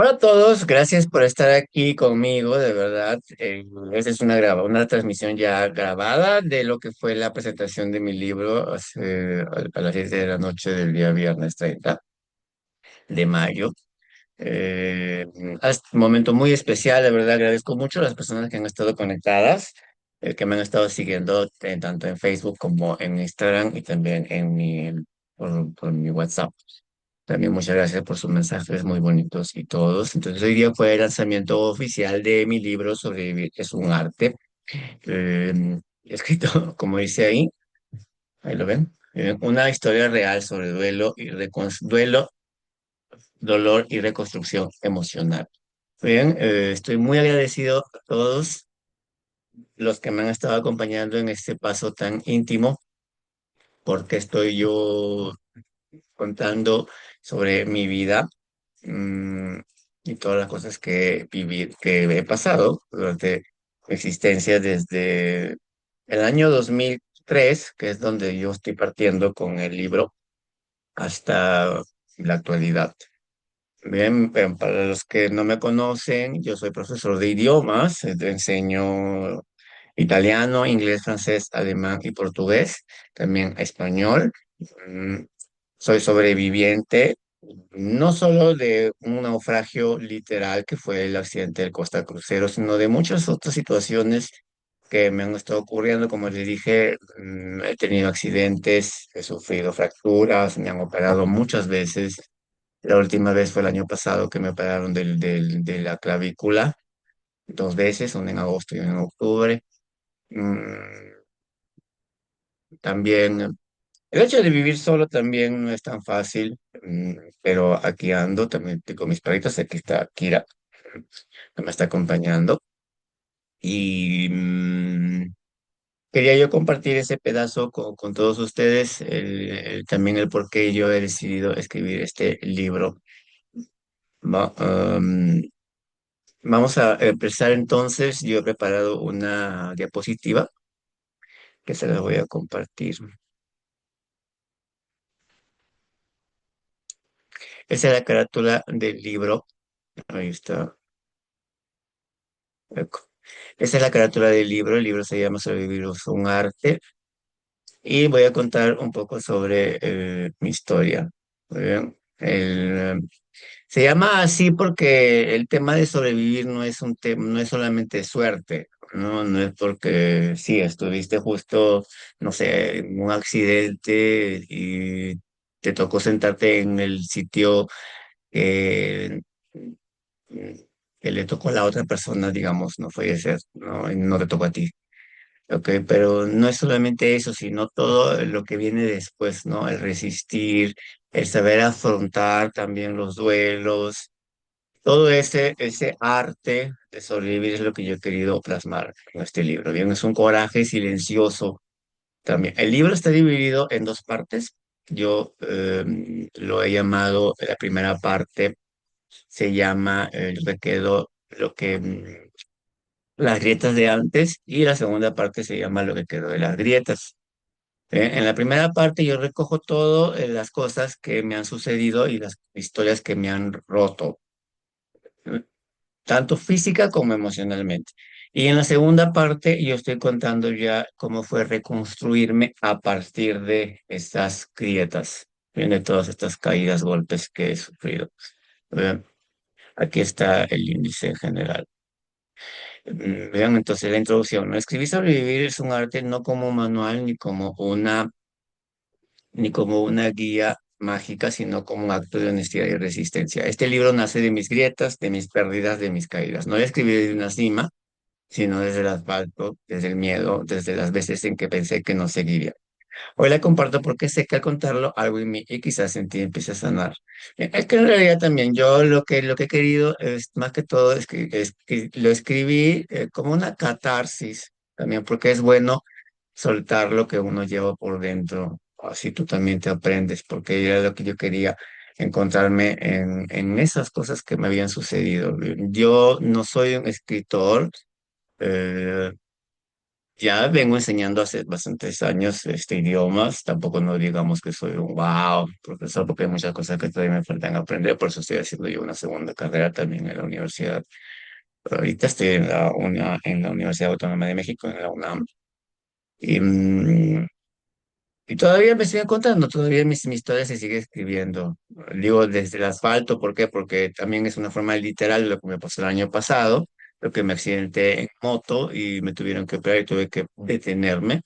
Hola a todos, gracias por estar aquí conmigo, de verdad. Esta es una transmisión ya grabada de lo que fue la presentación de mi libro a las 7 de la noche del día viernes 30 de mayo. Eh, es un momento muy especial, de verdad. Agradezco mucho a las personas que han estado conectadas, que me han estado siguiendo tanto en Facebook como en Instagram y también por mi WhatsApp. También muchas gracias por sus mensajes muy bonitos y todos. Entonces, hoy día fue el lanzamiento oficial de mi libro Sobrevivir es un arte, escrito, como dice ahí lo ven, una historia real sobre duelo, dolor y reconstrucción emocional. Bien, estoy muy agradecido a todos los que me han estado acompañando en este paso tan íntimo, porque estoy yo contando sobre mi vida mm, y todas las cosas que he pasado durante mi existencia desde el año 2003, que es donde yo estoy partiendo con el libro, hasta la actualidad. Bien, para los que no me conocen, yo soy profesor de idiomas, enseño italiano, inglés, francés, alemán y portugués, también español. Mm, Soy sobreviviente no solo de un naufragio literal que fue el accidente del Costa Crucero, sino de muchas otras situaciones que me han estado ocurriendo. Como les dije, he tenido accidentes, he sufrido fracturas, me han operado muchas veces. La última vez fue el año pasado que me operaron de la clavícula, dos veces, una en agosto y una en octubre. Mm, También el hecho de vivir solo también no es tan fácil, pero aquí ando, también estoy con mis perritos, aquí está Kira, que me está acompañando. Y quería yo compartir ese pedazo con todos ustedes, también el por qué yo he decidido escribir este libro. Va- am, Vamos a empezar entonces, yo he preparado una diapositiva que se la voy a compartir. Esa es la carátula del libro, ahí está. Esa es la carátula del libro. El libro se llama Sobrevivir es un arte. Y voy a contar un poco sobre mi historia. Muy bien. Se llama así porque el tema de sobrevivir no es un tema, no es solamente suerte, ¿no? No es porque sí, estuviste justo, no sé, en un accidente y te tocó sentarte en el sitio que, que le tocó a la otra persona, digamos, no fallecer, ¿no? Y no te tocó a ti. Ok, pero no es solamente eso, sino todo lo que viene después, ¿no? El resistir, el saber afrontar también los duelos, todo ese arte de sobrevivir es lo que yo he querido plasmar en este libro. Bien, es un coraje silencioso también. El libro está dividido en dos partes. Yo lo he llamado, la primera parte se llama lo que las grietas de antes, y la segunda parte se llama Lo que quedó de las grietas. En la primera parte yo recojo todo, las cosas que me han sucedido y las historias que me han roto, ¿eh? Tanto física como emocionalmente. Y en la segunda parte yo estoy contando ya cómo fue reconstruirme a partir de estas grietas, ¿bien? De todas estas caídas, golpes que he sufrido. ¿Bien? Aquí está el índice en general. Vean entonces la introducción, ¿no? Escribir Sobrevivir es un arte no como un manual ni como una guía mágica, sino como un acto de honestidad y resistencia. Este libro nace de mis grietas, de mis pérdidas, de mis caídas. No lo escribí desde una cima, sino desde el asfalto, desde el miedo, desde las veces en que pensé que no seguiría. Hoy la comparto porque sé que al contarlo algo en mí y quizás en ti empiece a sanar. Es que en realidad también yo lo que he querido es más que todo es que lo escribí como una catarsis también porque es bueno soltar lo que uno lleva por dentro. Así tú también te aprendes porque era lo que yo quería encontrarme en esas cosas que me habían sucedido. Yo no soy un escritor, eh, ya vengo enseñando hace bastantes años idiomas. Tampoco no digamos que soy un wow profesor, porque hay muchas cosas que todavía me faltan aprender. Por eso estoy haciendo yo una segunda carrera también en la universidad. Pero ahorita estoy en la Universidad Autónoma de México, en la UNAM. Y, y todavía me siguen contando, todavía mi historia se sigue escribiendo. Digo, desde el asfalto, ¿por qué? Porque también es una forma literal de lo que me pasó el año pasado, lo que me accidenté en moto y me tuvieron que operar y tuve que detenerme.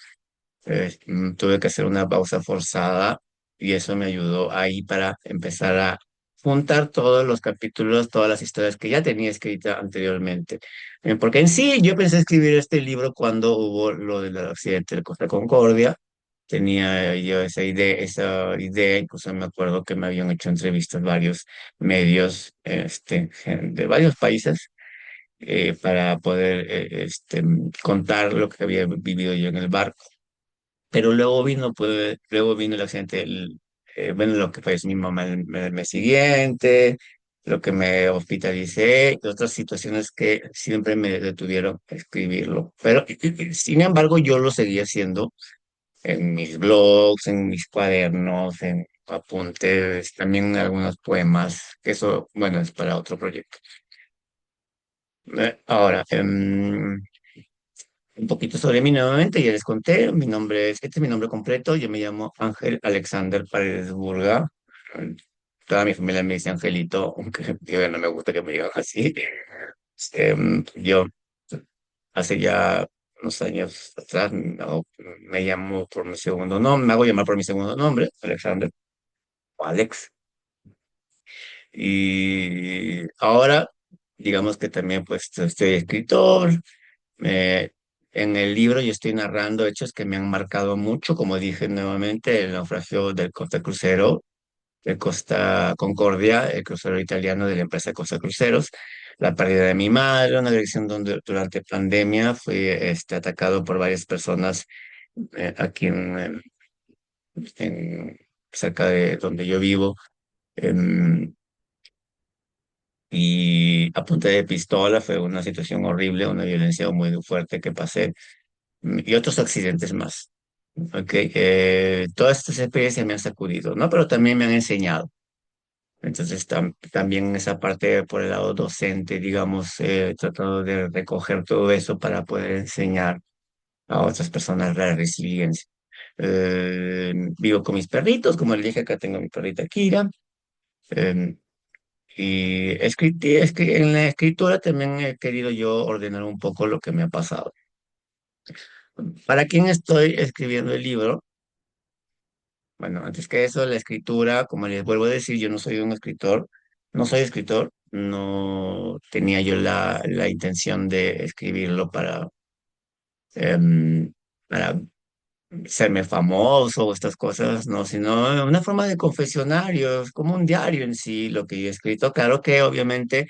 Tuve que hacer una pausa forzada y eso me ayudó ahí para empezar a juntar todos los capítulos, todas las historias que ya tenía escrita anteriormente. Porque en sí yo pensé escribir este libro cuando hubo lo del accidente de Costa Concordia. Tenía yo esa idea, incluso me acuerdo que me habían hecho entrevistas varios medios de varios países para poder contar lo que había vivido yo en el barco. Pero luego vino, pues, luego vino el accidente, bueno, lo que falleció mi mamá el mes siguiente, lo que me hospitalicé y otras situaciones que siempre me detuvieron a escribirlo. Pero, sin embargo, yo lo seguía haciendo en mis blogs, en mis cuadernos, en apuntes, también en algunos poemas, que eso, bueno, es para otro proyecto. Ahora, un poquito sobre mí nuevamente, ya les conté, este es mi nombre completo, yo me llamo Ángel Alexander Paredes Burga. Toda mi familia me dice Angelito, aunque yo no me gusta que me digan así. Yo hace ya unos años atrás me llamo por mi segundo nombre, me hago llamar por mi segundo nombre, Alexander o Alex. Y ahora, digamos que también pues estoy escritor. Eh, en el libro yo estoy narrando hechos que me han marcado mucho, como dije nuevamente, el naufragio del Costa Crucero, de Costa Concordia, el crucero italiano de la empresa Costa Cruceros, la pérdida de mi madre, una dirección donde durante pandemia fui atacado por varias personas aquí en- cerca de donde yo vivo. em, y a punta de pistola fue una situación horrible, una violencia muy fuerte que pasé y otros accidentes más. Ok, todas estas experiencias me han sacudido, ¿no? Pero también me han enseñado. Entonces, también esa parte por el lado docente, digamos, he tratado de recoger todo eso para poder enseñar a otras personas la resiliencia. Vivo con mis perritos, como le dije, acá tengo a mi perrita Kira. eh, en la escritura también he querido yo ordenar un poco lo que me ha pasado. ¿Para quién estoy escribiendo el libro? Bueno, antes que eso, la escritura, como les vuelvo a decir, yo no soy un escritor, no soy escritor, no tenía yo la intención de escribirlo em, para serme famoso o estas cosas, no, sino una forma de confesionario, es como un diario en sí, lo que yo he escrito. Claro que obviamente,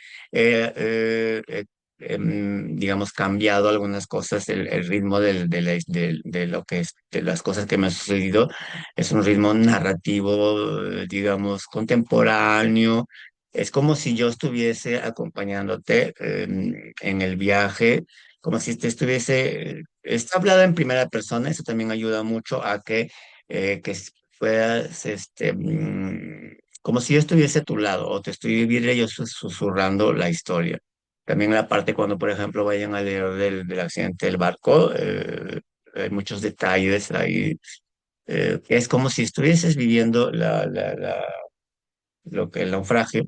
digamos, cambiado algunas cosas, el ritmo de lo que es, de las cosas que me han sucedido, es un ritmo narrativo, digamos, contemporáneo. Es como si yo estuviese acompañándote, en el viaje como si te estuviese, está hablado en primera persona, eso también ayuda mucho a puedas, como si yo estuviese a tu lado o te estuviera yo susurrando la historia. También la parte cuando, por ejemplo, vayan a leer del accidente del barco, hay muchos detalles ahí, que es como si estuvieses viviendo lo que el naufragio.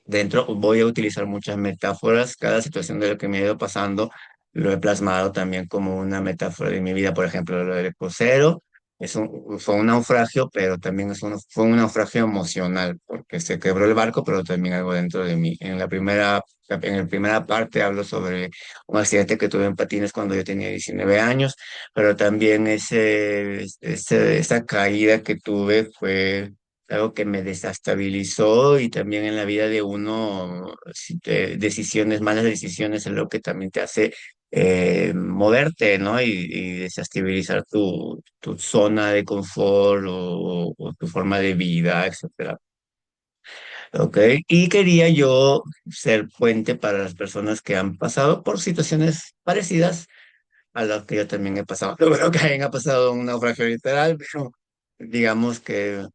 Dentro voy a utilizar muchas metáforas. Cada situación de lo que me ha ido pasando lo he plasmado también como una metáfora de mi vida. Por ejemplo, lo del crucero fue un naufragio, pero también fue un naufragio emocional, porque se quebró el barco, pero también algo dentro de mí. En la primera parte hablo sobre un accidente que tuve en patines cuando yo tenía 19 años, pero también esa caída que tuve fue algo que me desestabilizó y también en la vida de uno, decisiones, malas decisiones es lo que también te hace moverte, ¿no? Y desestabilizar tu zona de confort o tu forma de vida, etcétera. ¿Ok? Y quería yo ser puente para las personas que han pasado por situaciones parecidas a los que yo también he pasado. No creo que hayan pasado un naufragio literal, pero digamos que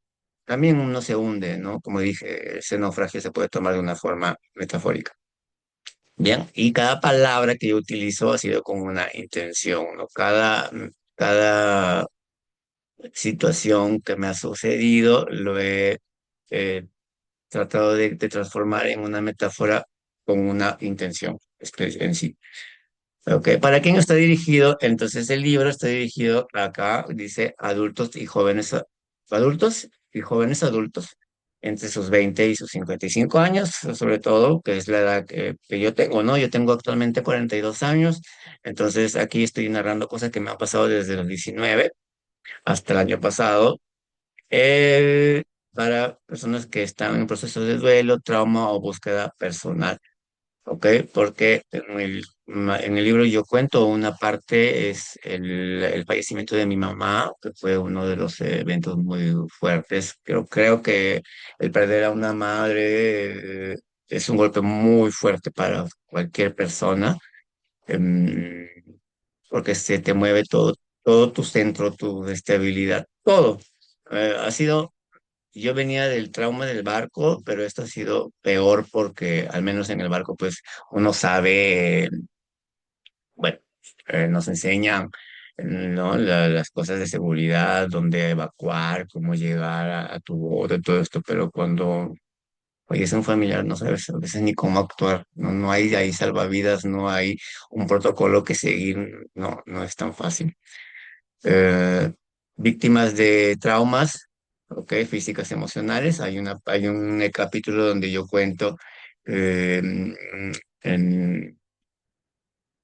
también uno se hunde, ¿no? Como dije, ese naufragio se puede tomar de una forma metafórica. Bien, y cada palabra que yo utilizo ha sido con una intención, ¿no? Cada situación que me ha sucedido lo he eh, tratado de transformar en una metáfora con una intención en sí. Ok, ¿para quién está dirigido? Entonces el libro está dirigido acá, dice adultos y jóvenes, adultos y jóvenes adultos entre sus 20 y sus 55 años, sobre todo, que es la edad que yo tengo, ¿no? Yo tengo actualmente 42 años, entonces aquí estoy narrando cosas que me han pasado desde los 19 hasta el año pasado, eh, para personas que están en proceso de duelo, trauma o búsqueda personal. ¿Ok? Porque en el libro yo cuento una parte, es el fallecimiento de mi mamá, que fue uno de los eventos muy fuertes. Creo que el perder a una madre es un golpe muy fuerte para cualquier persona, em, porque se te mueve todo, todo tu centro, tu estabilidad, todo. Ha sido yo venía del trauma del barco, pero esto ha sido peor porque al menos en el barco pues uno sabe, bueno, nos enseñan, ¿no? Las cosas de seguridad, dónde evacuar, cómo llegar a tu bote, todo esto, pero cuando fallece un familiar no sabes a veces ni cómo actuar, no, no hay ahí salvavidas, no hay un protocolo que seguir, no, no es tan fácil. eh, Víctimas de traumas, ¿ok? Físicas, emocionales. Hay un capítulo donde yo cuento, eh, en-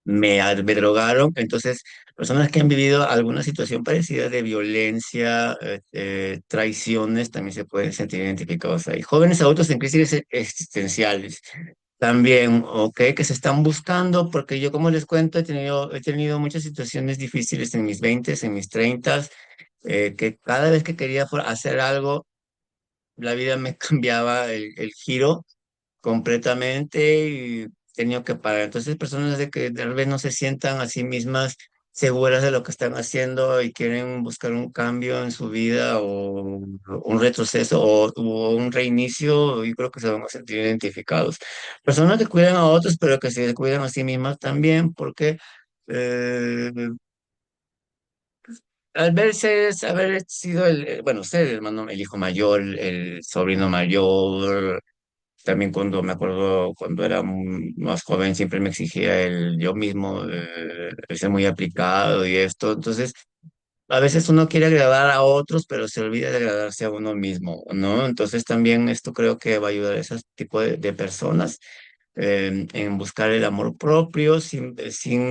me drogaron, entonces personas que han vivido alguna situación parecida de violencia, traiciones, también se pueden sentir identificados ahí. Jóvenes adultos en crisis existenciales. También, ok, que se están buscando, porque yo como les cuento, he tenido muchas situaciones difíciles en mis 20, en mis 30, que cada vez que quería hacer algo, la vida me cambiaba el giro completamente y tenía que parar. Entonces, personas de que tal vez no se sientan a sí mismas seguras de lo que están haciendo y quieren buscar un cambio en su vida o un retroceso o un reinicio, yo creo que se van a sentir identificados. Personas que cuidan a otros, pero que se cuidan a sí mismas también, porque eh, al verse, haber sido bueno, ser el hermano, el hijo mayor, el sobrino mayor, también cuando me acuerdo, cuando era más joven, siempre me exigía yo mismo, el ser muy aplicado y esto. Entonces, a veces uno quiere agradar a otros, pero se olvida de agradarse a uno mismo, ¿no? Entonces, también esto creo que va a ayudar a ese tipo de personas en buscar el amor propio sin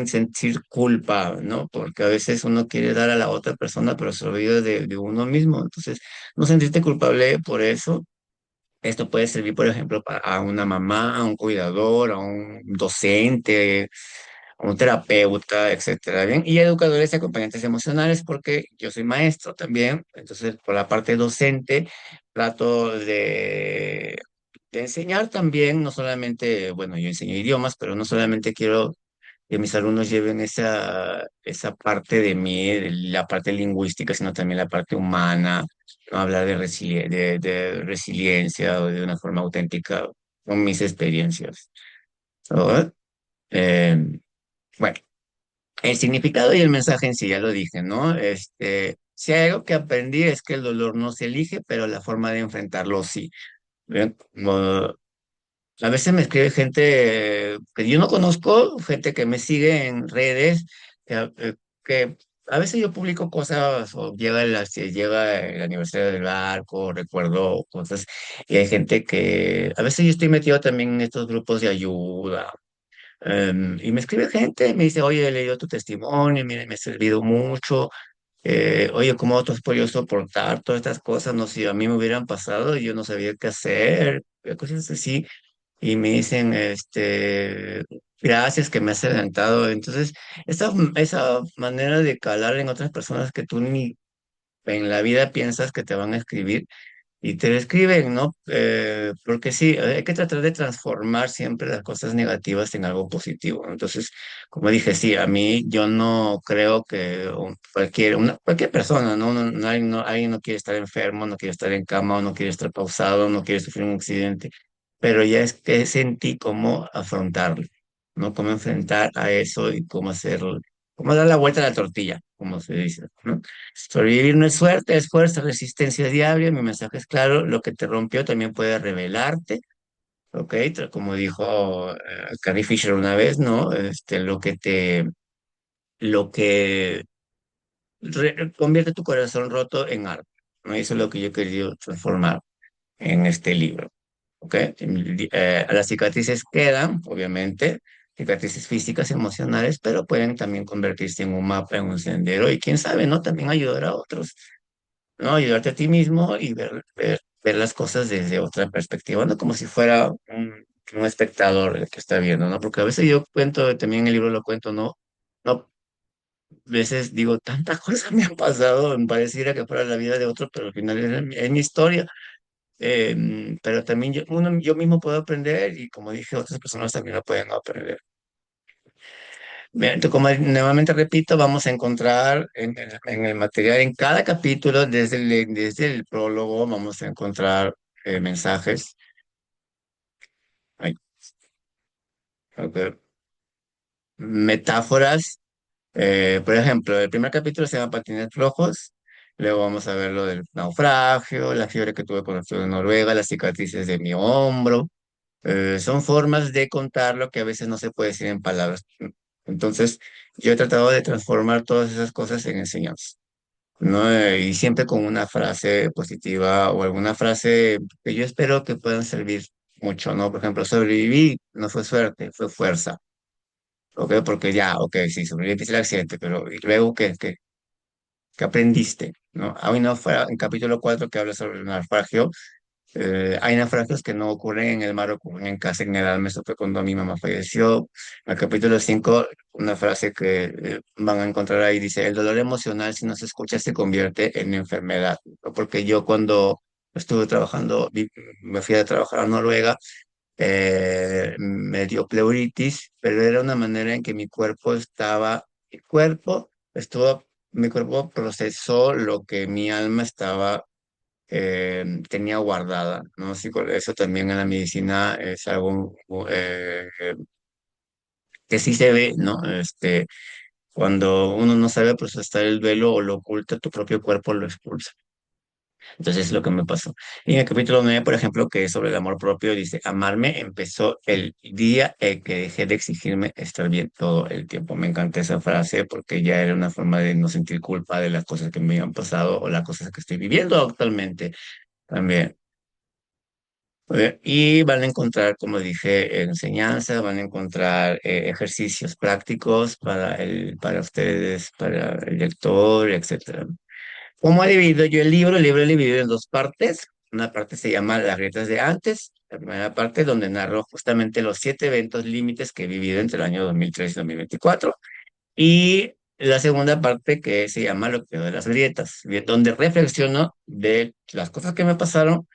sentir culpa, ¿no? Porque a veces uno quiere dar a la otra persona, pero se olvida de uno mismo. Entonces, no sentirte culpable por eso. Esto puede servir, por ejemplo, a una mamá, a un cuidador, a un docente, a un terapeuta, etcétera, ¿bien? Y educadores y acompañantes emocionales, porque yo soy maestro también, entonces por la parte docente trato de enseñar también, no solamente, bueno, yo enseño idiomas, pero no solamente quiero que mis alumnos lleven esa parte de mí, de la parte lingüística, sino también la parte humana, ¿no? Hablar de resiliencia o de una forma auténtica con mis experiencias. ¿No? Eh, bueno, el significado y el mensaje en sí, ya lo dije, ¿no? Si hay algo que aprendí es que el dolor no se elige, pero la forma de enfrentarlo sí. ¿Ven? A veces me escribe gente que yo no conozco, gente que me sigue en redes, que a veces yo publico cosas o llega el aniversario del barco, recuerdo cosas, y hay gente que a veces yo estoy metido también en estos grupos de ayuda, y me escribe gente, me dice, oye, he leído tu testimonio, mire, me ha servido mucho, oye, ¿cómo tú has podido soportar todas estas cosas? No sé, si a mí me hubieran pasado, yo no sabía qué hacer, cosas así y me dicen, gracias que me has adelantado. Entonces, esa manera de calar en otras personas que tú ni en la vida piensas que te van a escribir, y te describen, ¿no? Porque sí, hay que tratar de transformar siempre las cosas negativas en algo positivo. Entonces, como dije, sí, a mí yo no creo que cualquier persona, ¿no? Alguien no quiere estar enfermo, no quiere estar en cama, o no quiere estar pausado, no quiere sufrir un accidente, pero ya es que sentí cómo afrontarlo, ¿no? Cómo enfrentar a eso y cómo hacerlo, cómo dar la vuelta a la tortilla, como se dice, ¿no? Sobrevivir no es suerte, es fuerza, resistencia diaria. Mi mensaje es claro, lo que te rompió también puede revelarte, ¿ok? Como dijo Carrie Fisher una vez, ¿no? Lo que convierte tu corazón roto en arte, ¿no? Y eso es lo que yo he querido transformar en este libro, ¿ok? Las cicatrices quedan, obviamente, cicatrices físicas, emocionales, pero pueden también convertirse en un mapa, en un sendero y quién sabe, ¿no? También ayudar a otros. ¿No? Ayudarte a ti mismo y ver las cosas desde otra perspectiva, ¿no? Como si fuera un espectador el que está viendo, ¿no? Porque a veces yo cuento, también en el libro lo cuento, ¿no? No, a veces digo, tantas cosas me han pasado, me pareciera que fuera la vida de otro, pero al final es mi historia. Pero también yo mismo puedo aprender y como dije, otras personas también lo pueden aprender. Bien, entonces, como nuevamente repito, vamos a encontrar en el material, en cada capítulo, desde el prólogo, vamos a encontrar mensajes, ay, ok, metáforas. Por ejemplo, el primer capítulo se llama Patines Flojos, luego vamos a ver lo del naufragio, la fiebre que tuve con el frío de Noruega, las cicatrices de mi hombro. Son formas de contar lo que a veces no se puede decir en palabras. Entonces, yo he tratado de transformar todas esas cosas en enseñanza. ¿No? Y siempre con una frase positiva o alguna frase que yo espero que puedan servir mucho, ¿no? Por ejemplo, sobreviví, no fue suerte, fue fuerza, ¿ok? Porque ya, ok, sí, sobreviviste el accidente, pero ¿y luego qué aprendiste? ¿No? Hay una en capítulo 4 que habla sobre el naufragio. Hay naufragios que no ocurren en el mar, ocurren en casa. En el alma, eso fue cuando mi mamá falleció. En el capítulo 5 una frase que van a encontrar ahí dice, el dolor emocional si no se escucha se convierte en enfermedad. ¿No? Porque yo cuando estuve trabajando, me fui a trabajar a Noruega, me dio pleuritis, pero era una manera en que mi cuerpo procesó lo que mi alma tenía guardada, ¿no? Así con eso también en la medicina es algo que sí se ve, ¿no? Cuando uno no sabe procesar el duelo o lo oculta, tu propio cuerpo lo expulsa. Entonces es lo que me pasó. Y en el capítulo 9 por ejemplo, que es sobre el amor propio, dice, amarme empezó el día en que dejé de exigirme estar bien todo el tiempo. Me encanta esa frase porque ya era una forma de no sentir culpa de las cosas que me habían pasado o las cosas que estoy viviendo actualmente también. Y van a encontrar, como dije, enseñanzas, van a encontrar ejercicios prácticos para ustedes, para el lector, etcétera. ¿Cómo he dividido yo el libro? El libro he dividido en dos partes. Una parte se llama Las grietas de antes. La primera parte donde narro justamente los 7 eventos límites que he vivido entre el año 2003 y 2024. Y la segunda parte que se llama Lo que quedó de las grietas, donde reflexiono de las cosas que me pasaron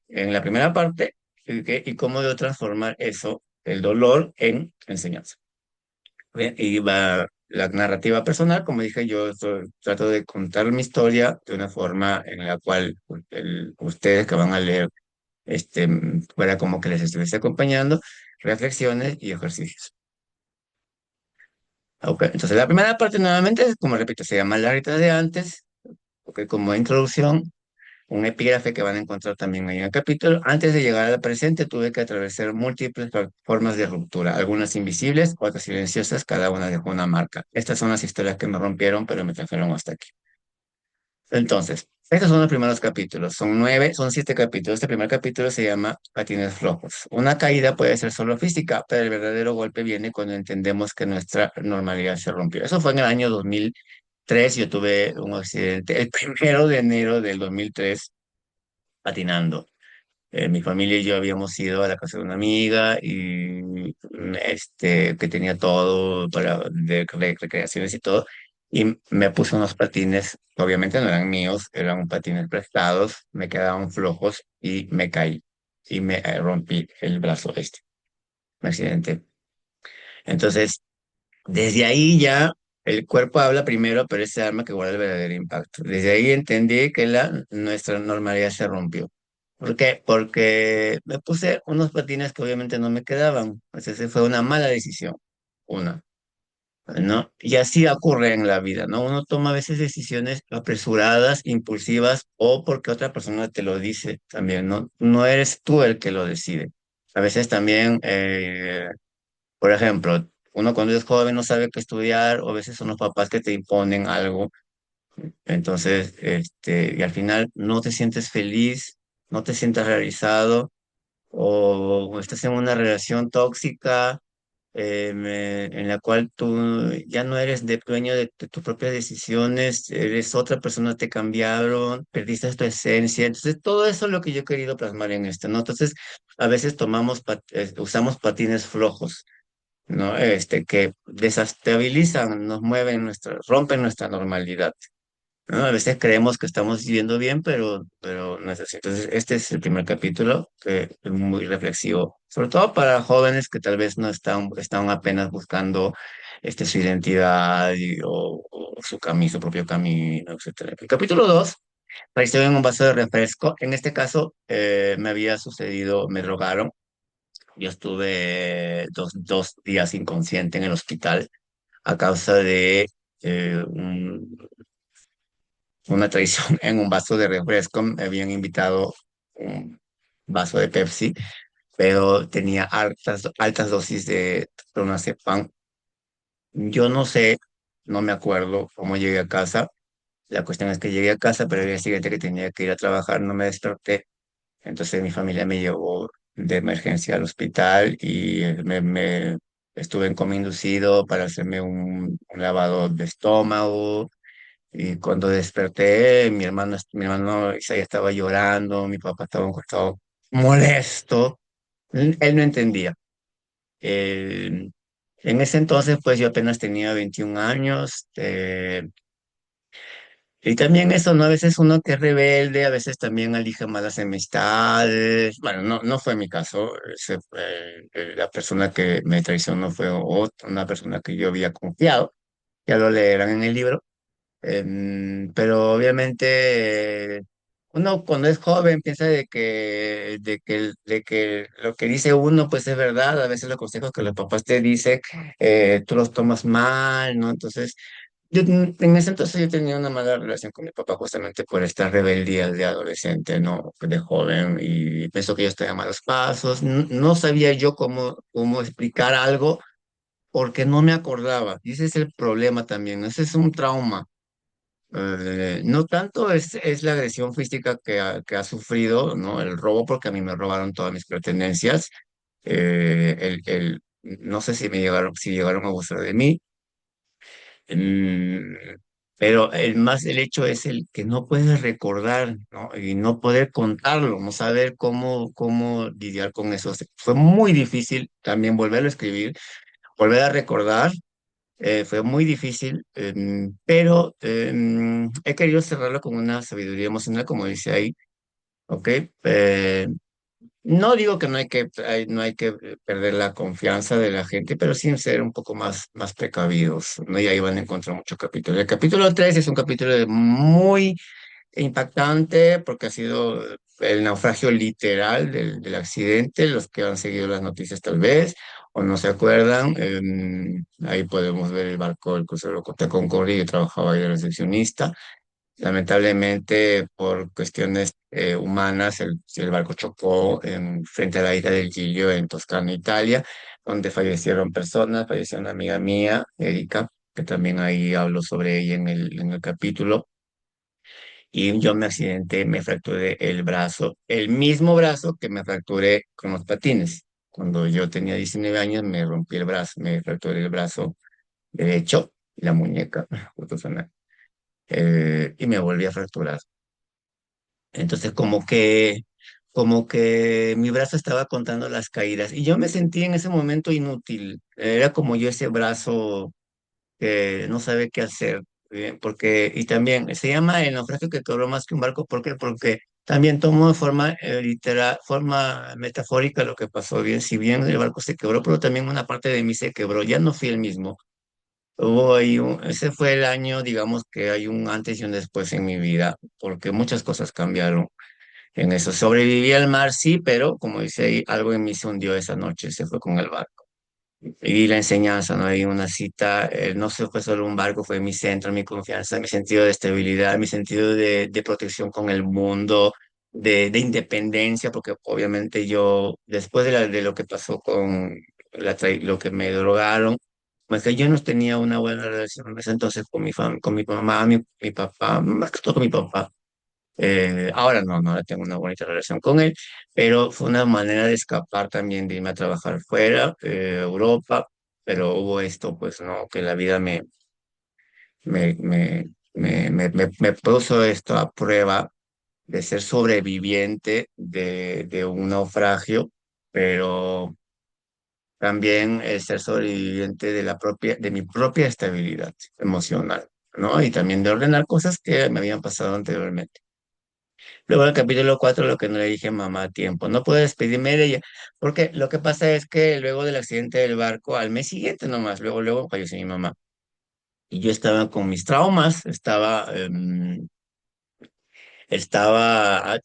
en la primera parte y cómo debo transformar eso, el dolor, en enseñanza. Bien, y va la narrativa personal, como dije, trato de contar mi historia de una forma en la cual ustedes que van a leer fuera como que les estuviese acompañando, reflexiones y ejercicios. Ok, entonces la primera parte nuevamente, como repito, se llama La Rita de antes, ok, como introducción, un epígrafe que van a encontrar también ahí en el capítulo. Antes de llegar al presente tuve que atravesar múltiples formas de ruptura, algunas invisibles, otras silenciosas, cada una dejó una marca. Estas son las historias que me rompieron, pero me trajeron hasta aquí. Entonces, estos son los primeros capítulos. Son 7 capítulos. Este primer capítulo se llama Patines Flojos. Una caída puede ser solo física, pero el verdadero golpe viene cuando entendemos que nuestra normalidad se rompió. Eso fue en el año 2003. Yo tuve un accidente el 1 de enero del 2003 patinando. Mi familia y yo habíamos ido a la casa de una amiga y que tenía todo para de recreaciones y todo. y me puse unos patines, obviamente no eran míos, eran patines prestados, me quedaban flojos y me caí y me rompí el brazo me accidenté. Entonces, desde ahí ya el cuerpo habla primero, pero es el alma que guarda el verdadero impacto. Desde ahí entendí que nuestra normalidad se rompió. ¿Por qué? Porque me puse unos patines que obviamente no me quedaban. Entonces fue una mala decisión. Una. ¿No? Y así ocurre en la vida, ¿no? Uno toma a veces decisiones apresuradas, impulsivas, o porque otra persona te lo dice también, ¿no? No eres tú el que lo decide. A veces también, por ejemplo, uno cuando es joven no sabe qué estudiar, o a veces son los papás que te imponen algo, entonces, y al final no te sientes feliz, no te sientes realizado, o estás en una relación tóxica en la cual tú ya no eres dueño de tus propias decisiones, eres otra persona, te cambiaron, perdiste tu esencia. Entonces, todo eso es lo que yo he querido plasmar en esto, ¿no? Entonces, a veces usamos patines flojos, ¿no? Que desestabilizan, nos mueven rompen nuestra normalidad. ¿No? A veces creemos que estamos viviendo bien, pero no es así. Entonces, este es el primer capítulo que es muy reflexivo, sobre todo para jóvenes que tal vez no están apenas buscando su identidad o su propio camino, etcétera. El capítulo 2, apareció en un vaso de refresco. En este caso, me había sucedido, me drogaron. Yo estuve dos días inconsciente en el hospital a causa de una traición en un vaso de refresco. Me habían invitado un vaso de Pepsi, pero tenía altas dosis de clonazepam. Yo no sé, no me acuerdo cómo llegué a casa. La cuestión es que llegué a casa, pero el día siguiente que tenía que ir a trabajar no me desperté. Entonces mi familia me llevó de emergencia al hospital y me estuve en coma inducido para hacerme un lavado de estómago. Y cuando desperté, mi hermano Isaías estaba llorando, mi papá estaba un costado molesto. Él no entendía. Él- en ese entonces, pues yo apenas tenía 21 años. Y también eso, ¿no? A veces uno que es rebelde, a veces también elige malas amistades. Bueno, no fue mi caso. La persona que me traicionó fue una persona que yo había confiado. Ya lo leerán en el libro. Pero obviamente uno cuando es joven piensa de que lo que dice uno pues es verdad. A veces los consejos que los papás te dicen, tú los tomas mal, ¿no? Entonces, en ese entonces yo tenía una mala relación con mi papá justamente por esta rebeldía de adolescente, ¿no? De joven, y pensó que yo estaba a malos pasos. No sabía yo cómo explicar algo porque no me acordaba. Y ese es el problema también, ¿no? Ese es un trauma. No tanto es la agresión física que ha sufrido, ¿no? El robo, porque a mí me robaron todas mis pertenencias. No sé si llegaron a abusar de mí. Mm, pero el hecho es el que no puedes recordar, ¿no? Y no poder contarlo, no saber cómo lidiar con eso. Fue muy difícil también volverlo a escribir, volver a recordar. Fue muy difícil, pero he querido cerrarlo con una sabiduría emocional, como dice ahí, ¿ok? No digo que no hay que perder la confianza de la gente, pero sí ser un poco más precavidos, ¿no? Y ahí van a encontrar muchos capítulos. El capítulo 3 es un capítulo muy impactante porque ha sido el naufragio literal del accidente. Los que han seguido las noticias tal vez o no se acuerdan, ahí podemos ver el barco, el crucero Costa Concordia. Yo trabajaba ahí de recepcionista. Lamentablemente, por cuestiones humanas, el barco chocó frente a la isla del Giglio en Toscana, Italia, donde fallecieron personas. Falleció una amiga mía, Erika, que también ahí hablo sobre ella en el capítulo. Y yo me accidenté, me fracturé el brazo, el mismo brazo que me fracturé con los patines. Cuando yo tenía 19 años me rompí el brazo, me fracturé el brazo derecho, la muñeca, justo y me volví a fracturar. Entonces como que mi brazo estaba contando las caídas y yo me sentí en ese momento inútil. Era como yo ese brazo que no sabe qué hacer. porque, y también se llama el naufragio que quebró más que un barco, ¿por qué? Porque también tomó de forma literal, forma metafórica lo que pasó, bien, si bien el barco se quebró, pero también una parte de mí se quebró, ya no fui el mismo. Hubo ahí ese fue el año, digamos que hay un antes y un después en mi vida, porque muchas cosas cambiaron en eso. Sobreviví al mar, sí, pero como dice ahí, algo en mí se hundió esa noche, se fue con el barco. Y la enseñanza, ¿no? Hay una cita, no se fue solo un barco, fue mi centro, mi confianza, mi sentido de estabilidad, mi sentido de protección con el mundo, de independencia, porque obviamente yo, después de lo que pasó con lo que me drogaron, pues que yo no tenía una buena relación en ese entonces con con mi mamá, mi papá, más que todo con mi papá. Ahora no, no ahora tengo una bonita relación con él, pero fue una manera de escapar también, de irme a trabajar fuera, Europa, pero hubo esto, pues, ¿no? Que la vida me, me, me puso esto a prueba de ser sobreviviente de un naufragio, pero también el ser sobreviviente de de mi propia estabilidad emocional, ¿no? Y también de ordenar cosas que me habían pasado anteriormente. Luego en el capítulo 4 lo que no le dije a mamá a tiempo, no puedo despedirme de ella, porque lo que pasa es que luego del accidente del barco, al mes siguiente nomás, luego falleció mi mamá. Y yo estaba con mis traumas, estaba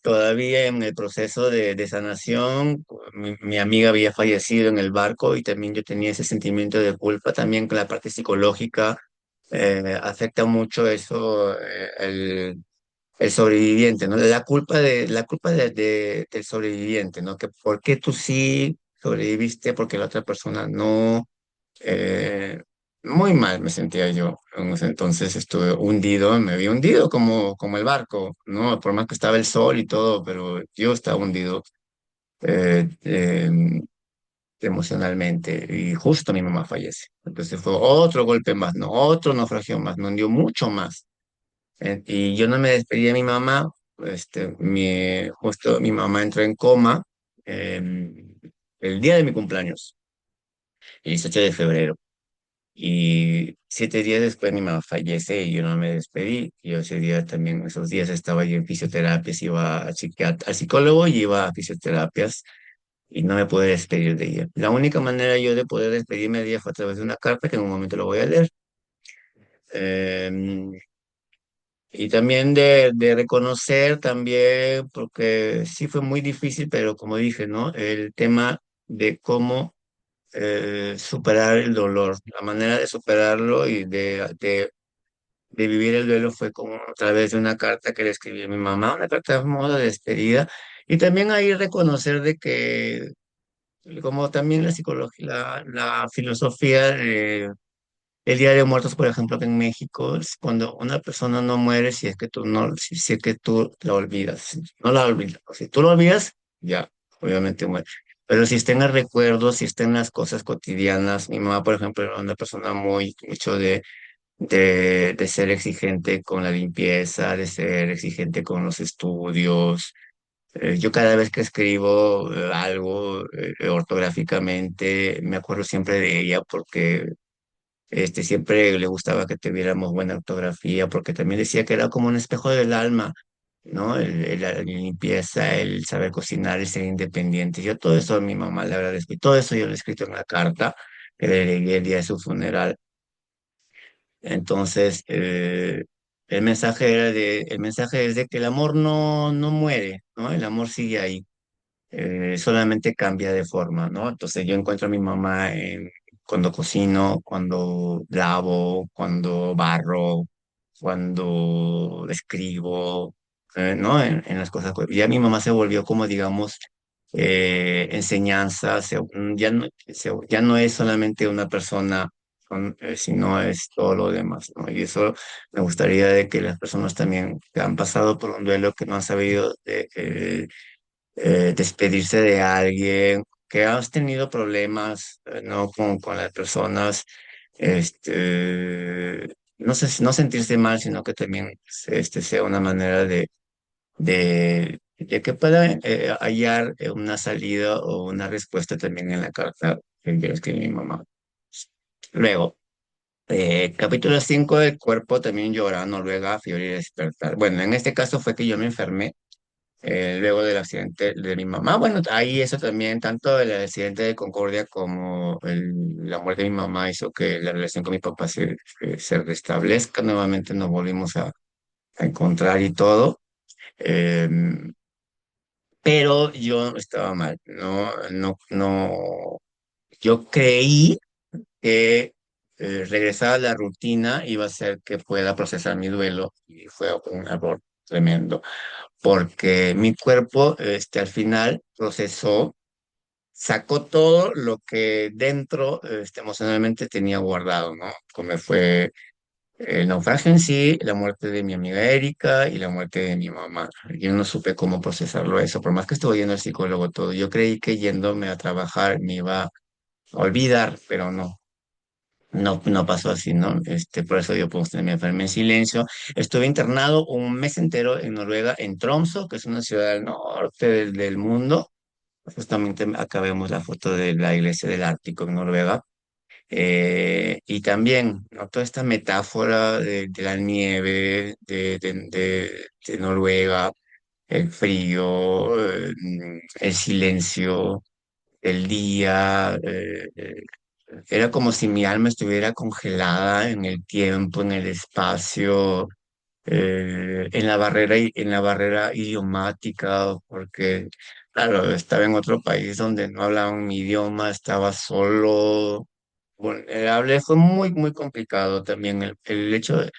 todavía en el proceso de sanación. Mi amiga había fallecido en el barco y también yo tenía ese sentimiento de culpa, también con la parte psicológica. Afecta mucho eso, el sobreviviente, ¿no? La culpa del sobreviviente, ¿no? Que por qué tú sí sobreviviste, porque la otra persona no. eh, Muy mal me sentía yo. En ese entonces estuve hundido, me vi hundido como el barco, ¿no? Por más que estaba el sol y todo, pero yo estaba hundido eh, eh, emocionalmente y justo mi mamá fallece. Entonces fue otro golpe más, ¿no? Otro naufragio más, me hundió mucho más. Y yo no me despedí de mi mamá, justo mi mamá entró en coma el día de mi cumpleaños, el 18 de febrero. Y 7 días después mi mamá fallece y yo no me despedí. Yo ese día también, esos días estaba yo en fisioterapias, iba al psicólogo y iba a fisioterapias y no me pude despedir de ella. La única manera yo de poder despedirme de ella fue a través de una carta que en un momento lo voy a leer. Em, Y también de reconocer también, porque sí fue muy difícil, pero como dije, ¿no? El tema de cómo superar el dolor, la manera de superarlo y de vivir el duelo fue como a través de una carta que le escribí a mi mamá, una carta de modo de despedida, y también ahí reconocer de que, como también la psicología, la filosofía el Día de Muertos, por ejemplo, que en México, es cuando una persona no muere, si es que tú no, si es que tú la olvidas, si no la olvidas, o si tú la olvidas, ya, obviamente muere. Pero si está en el recuerdo, si está en las cosas cotidianas, mi mamá, por ejemplo, era una persona muy, mucho de ser exigente con la limpieza, de ser exigente con los estudios. Yo cada vez que escribo algo ortográficamente, me acuerdo siempre de ella porque siempre le gustaba que tuviéramos buena ortografía, porque también decía que era como un espejo del alma, ¿no? La limpieza, el saber cocinar, el ser independiente. Yo todo eso a mi mamá le agradezco y todo eso yo lo he escrito en la carta que le leí el día de su funeral. Entonces, el mensaje es de que el amor no muere, ¿no? El amor sigue ahí, solamente cambia de forma, ¿no? Entonces yo encuentro a mi mamá cuando cocino, cuando lavo, cuando barro, cuando escribo, ¿no? En las cosas. Ya mi mamá se volvió como, digamos, enseñanza, ya no es solamente una persona, sino es todo lo demás, ¿no? Y eso me gustaría de que las personas también que han pasado por un duelo, que no han sabido despedirse de alguien, que has tenido problemas, ¿no? Con las personas, no sé, no sentirse mal, sino que también sea una manera de que puedan hallar una salida o una respuesta también en la carta que yo le escribí a mi mamá. Luego. Capítulo 5 del cuerpo también llora, Noruega, fiebre y despertar. Bueno, en este caso fue que yo me enfermé luego del accidente de mi mamá. Bueno, ahí eso también, tanto el accidente de Concordia como la muerte de mi mamá hizo que la relación con mi papá se restablezca. Nuevamente nos volvimos a encontrar y todo. Eh, pero yo estaba mal, no. Yo creí que regresar a la rutina iba a hacer que pueda procesar mi duelo y fue un error tremendo, porque mi cuerpo al final procesó, sacó todo lo que dentro emocionalmente tenía guardado, ¿no? Como fue el naufragio en sí, la muerte de mi amiga Erika y la muerte de mi mamá. Yo no supe cómo procesarlo eso, por más que estuve yendo al psicólogo todo. Yo creí que yéndome a trabajar me iba a olvidar, pero no. No pasó así, ¿no? Por eso yo pues, me enfermé en silencio. Estuve internado un mes entero en Noruega, en Tromsø, que es una ciudad al norte del mundo. Justamente acá vemos la foto de la iglesia del Ártico en Noruega. Y también, ¿no? Toda esta metáfora de la nieve, de Noruega, el frío, el silencio, el día. Era como si mi alma estuviera congelada en el tiempo, en el espacio, en la barrera idiomática, porque, claro, estaba en otro país donde no hablaban mi idioma, estaba solo, vulnerable, fue muy complicado también el hecho de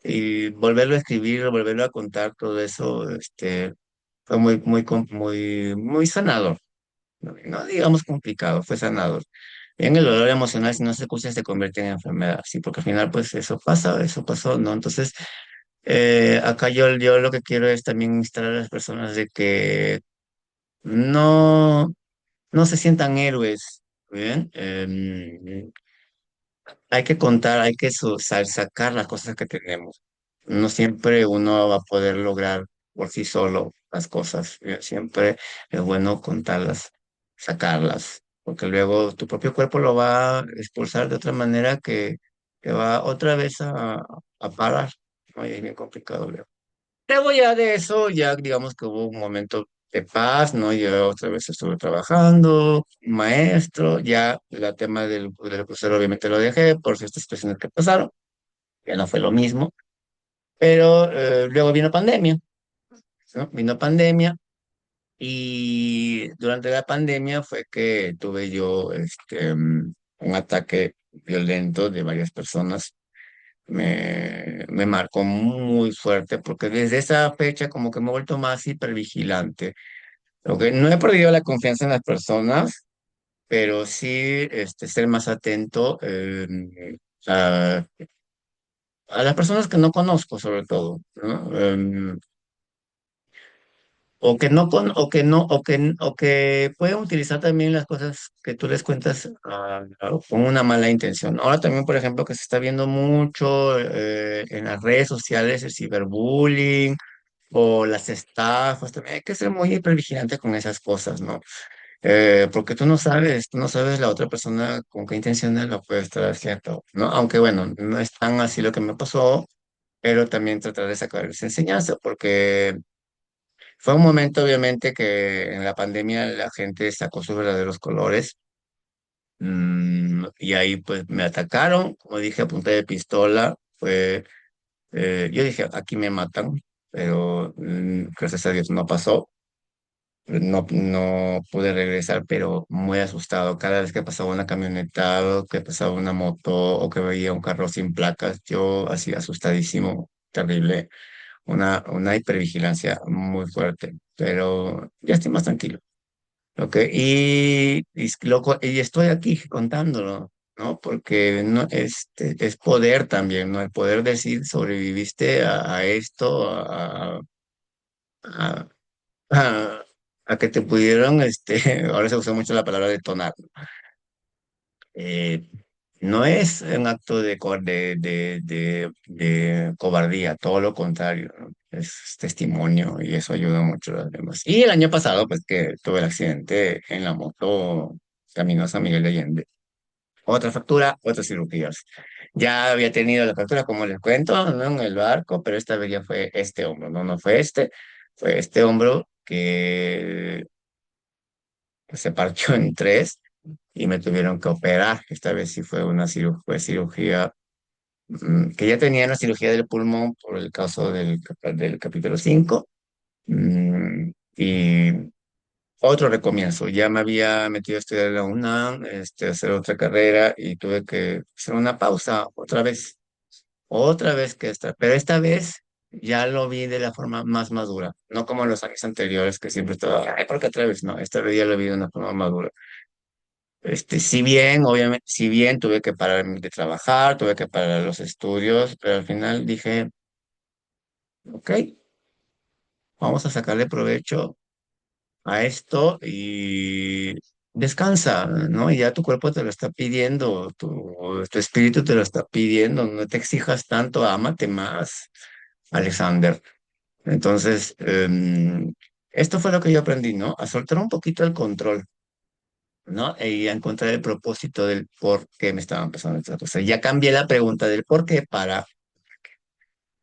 y volverlo a escribir, volverlo a contar, todo eso, fue muy sanador. No digamos complicado, fue sanador. En el dolor emocional, si no se escucha, se convierte en enfermedad, sí, porque al final, pues eso pasa, eso pasó, ¿no? Entonces, acá yo lo que quiero es también instar a las personas de que no, no se sientan héroes, ¿bien? Hay que contar, hay que sacar las cosas que tenemos. No siempre uno va a poder lograr por sí solo las cosas. Siempre es bueno contarlas, sacarlas, porque luego tu propio cuerpo lo va a expulsar de otra manera que va otra vez a parar, ¿no? Y es bien complicado, luego. Luego ya de eso, ya digamos que hubo un momento de paz, ¿no? Yo otra vez estuve trabajando, maestro, ya el tema del crucero obviamente lo dejé por ciertas situaciones que pasaron, ya no fue lo mismo, pero luego vino pandemia, ¿no? Vino pandemia y durante la pandemia fue que tuve yo un ataque violento de varias personas. Me marcó muy fuerte porque desde esa fecha como que me he vuelto más hipervigilante. Ok, no he perdido la confianza en las personas, pero sí ser más atento a, a las personas que no conozco, sobre todo, ¿no? O que no con, o que no, o que pueden utilizar también las cosas que tú les cuentas con una mala intención. Ahora también, por ejemplo, que se está viendo mucho en las redes sociales el ciberbullying o las estafas, también hay que ser muy hipervigilante con esas cosas, ¿no? Porque tú no sabes la otra persona con qué intenciones lo puede estar haciendo, ¿no? Aunque bueno, no es tan así lo que me pasó, pero también tratar de sacar esa enseñanza, porque fue un momento obviamente que en la pandemia la gente sacó sus verdaderos colores. Y ahí pues me atacaron, como dije, a punta de pistola, yo dije, aquí me matan, pero gracias a Dios no pasó. No pude regresar, pero muy asustado. Cada vez que pasaba una camioneta, o que pasaba una moto o que veía un carro sin placas, yo así asustadísimo, terrible, una hipervigilancia muy fuerte, pero ya estoy más tranquilo. ¿Ok? Y estoy aquí contándolo, ¿no? Porque no, es poder también, ¿no? El poder decir, sobreviviste a esto, a, a, a que te pudieron, ahora se usa mucho la palabra detonar. Eh, no es un acto de cobardía, todo lo contrario, ¿no? Es testimonio y eso ayuda mucho a los demás. Y el año pasado, pues que tuve el accidente en la moto camino a San Miguel de Allende. Otra fractura, otras cirugías. Ya había tenido la captura, como les cuento, ¿no? En el barco, pero esta vez ya fue este hombro, no, no fue este, fue este hombro que se partió en tres y me tuvieron que operar. Esta vez sí fue una fue cirugía, que ya tenía una cirugía del pulmón por el caso del capítulo 5 y otro recomienzo. Ya me había metido a estudiar en la UNAM, hacer otra carrera y tuve que hacer una pausa otra vez que esta, pero esta vez ya lo vi de la forma más madura, no como en los años anteriores que siempre estaba, ay, ¿por qué otra vez? No, esta vez ya lo vi de una forma madura. Si bien, obviamente, si bien tuve que parar de trabajar, tuve que parar los estudios, pero al final dije, ok, vamos a sacarle provecho a esto y descansa, ¿no? Y ya tu cuerpo te lo está pidiendo, tu espíritu te lo está pidiendo, no te exijas tanto, ámate más, Alexander. Entonces, esto fue lo que yo aprendí, ¿no? A soltar un poquito el control, ¿no? Y a encontrar el propósito del por qué me estaban pasando estas cosas. Ya cambié la pregunta del por qué para,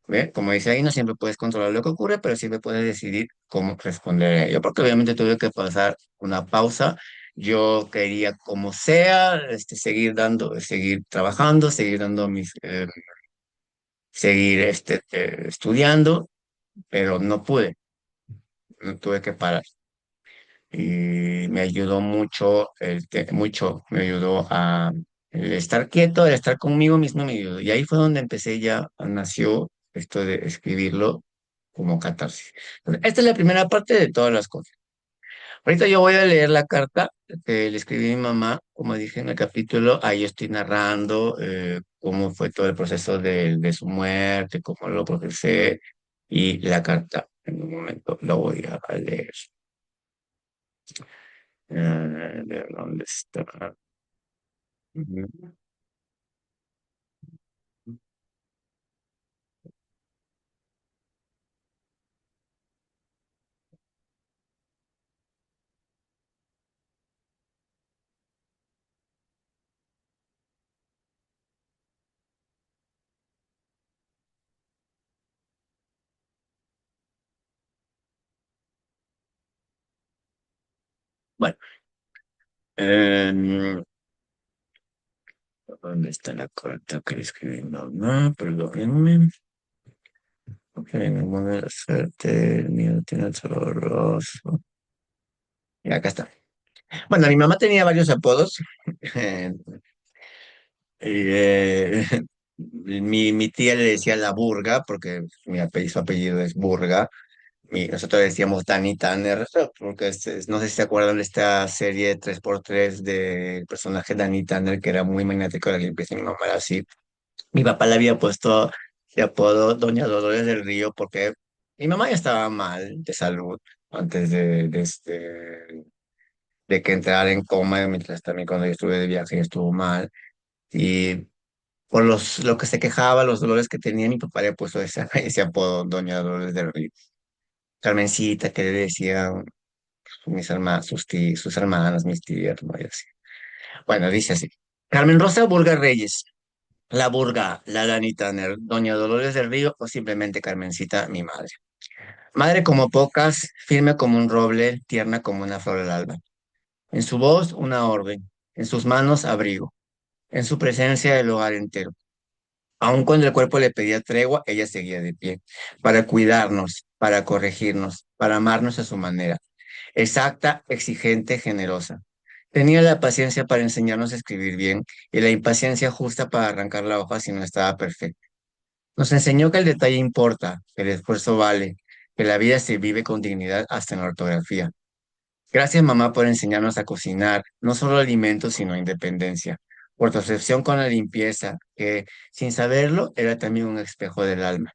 ¿ve? Como dice ahí, no siempre puedes controlar lo que ocurre, pero siempre puedes decidir cómo responder a ello. Porque obviamente tuve que pasar una pausa. Yo quería, como sea, seguir dando, seguir trabajando, seguir dando seguir estudiando, pero no pude, no tuve que parar. Y me ayudó mucho, mucho, me ayudó a el estar quieto, el estar conmigo mismo me ayudó. Y ahí fue donde empecé ya, nació esto de escribirlo como catarsis. Entonces, esta es la primera parte de todas las cosas. Ahorita yo voy a leer la carta que le escribí a mi mamá, como dije en el capítulo, ahí estoy narrando cómo fue todo el proceso de su muerte, cómo lo procesé y la carta. En un momento lo voy a leer. ¿De dónde está? Ujú. Bueno, em, ¿dónde está la carta que le escribí? No, no, perdónenme. Ok, mi modo de la suerte, el mío tiene el horroroso. Y acá está. Bueno, mi mamá tenía varios apodos. Mi tía le decía la Burga, porque su apellido es Burga. Y nosotros decíamos Danny Tanner, porque no sé si se acuerdan de esta serie de 3x3 del personaje Danny Tanner, que era muy magnético de la limpieza, y mi mamá era así. Mi papá le había puesto de apodo Doña Dolores del Río, porque mi mamá ya estaba mal de salud antes de que entrara en coma, mientras también cuando yo estuve de viaje estuvo mal. Y por lo que se quejaba, los dolores que tenía, mi papá le ha puesto ese apodo, Doña Dolores del Río. Carmencita, que le decían sus hermanas, mis tías, ¿no? Y así. Bueno, dice así. Carmen Rosa Burga Reyes, la Burga, la Dani Tanner, Doña Dolores del Río o simplemente Carmencita, mi madre. Madre como pocas, firme como un roble, tierna como una flor del alba. En su voz, una orden. En sus manos, abrigo. En su presencia, el hogar entero. Aun cuando el cuerpo le pedía tregua, ella seguía de pie, para cuidarnos, para corregirnos, para amarnos a su manera. Exacta, exigente, generosa. Tenía la paciencia para enseñarnos a escribir bien y la impaciencia justa para arrancar la hoja si no estaba perfecta. Nos enseñó que el detalle importa, que el esfuerzo vale, que la vida se vive con dignidad hasta en la ortografía. Gracias, mamá, por enseñarnos a cocinar, no solo alimentos, sino independencia. Por tu obsesión con la limpieza, que, sin saberlo, era también un espejo del alma.